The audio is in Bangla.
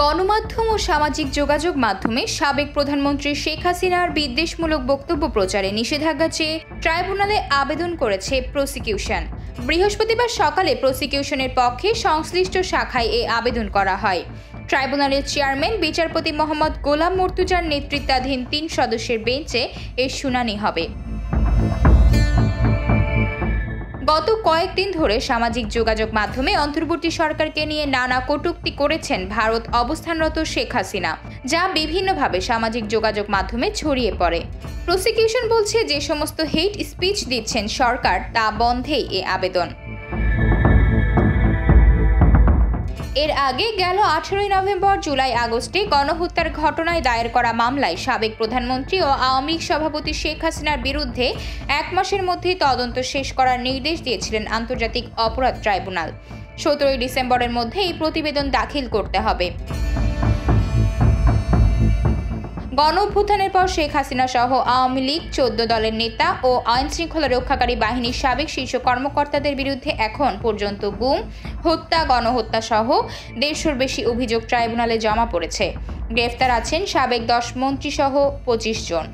গণমাধ্যম ও সামাজিক যোগাযোগ মাধ্যমে সাবেক প্রধানমন্ত্রী শেখ হাসিনার বিদ্বেষমূলক বক্তব্য প্রচারে নিষেধাজ্ঞা চেয়ে ট্রাইব্যুনালে আবেদন করেছে প্রসিকিউশন। বৃহস্পতিবার সকালে প্রসিকিউশনের পক্ষে সংশ্লিষ্ট শাখায় এই আবেদন করা হয়। ট্রাইব্যুনালের চেয়ারম্যান বিচারপতি মোহাম্মদ গোলাম মর্তুজার নেতৃত্বাধীন ৩ সদস্যের বেঞ্চে এর শুনানি হবে। গত কয়েকদিন ধরে সামাজিক যোগাযোগ মাধ্যমে অন্তর্বর্তী সরকারকে নিয়ে নানা কটূক্তি করেছেন ভারত অবস্থানরত শেখ হাসিনা, যা বিভিন্নভাবে সামাজিক যোগাযোগ মাধ্যমে ছড়িয়ে পড়ে। প্রসিকিউশন বলছে, যে সমস্ত হেট স্পিচ দিচ্ছেন সরকার তা বন্ধেই এ আবেদন। এর আগে গেল 18 নভেম্বর, জুলাই, আগস্টে গণহত্যার ঘটনায় দায়ের করা মামলায় সাবেক প্রধানমন্ত্রী ও আওয়ামী লীগ সভাপতি শেখ হাসিনার বিরুদ্ধে 1 মাসের মধ্যেই তদন্ত শেষ করার নির্দেশ দিয়েছিলেন আন্তর্জাতিক অপরাধ ট্রাইব্যুনাল। 17 ডিসেম্বরের মধ্যে এই প্রতিবেদন দাখিল করতে হবে। গণঅভ্যুত্থানের পর শেখ হাসিনা সহ আওয়ামী লীগ 14 দলের নেতা ও আইনশৃঙ্খলা রক্ষাকারী বাহিনীর সাবেক শীর্ষ কর্মকর্তাদের বিরুদ্ধে এখন পর্যন্ত গুম, হত্যা, গণহত্যা সহ 150-র বেশি অভিযোগ ট্রাইব্যুনালে জমা পড়েছে। গ্রেফতার আছেন সাবেক 10 মন্ত্রী সহ 25 জন।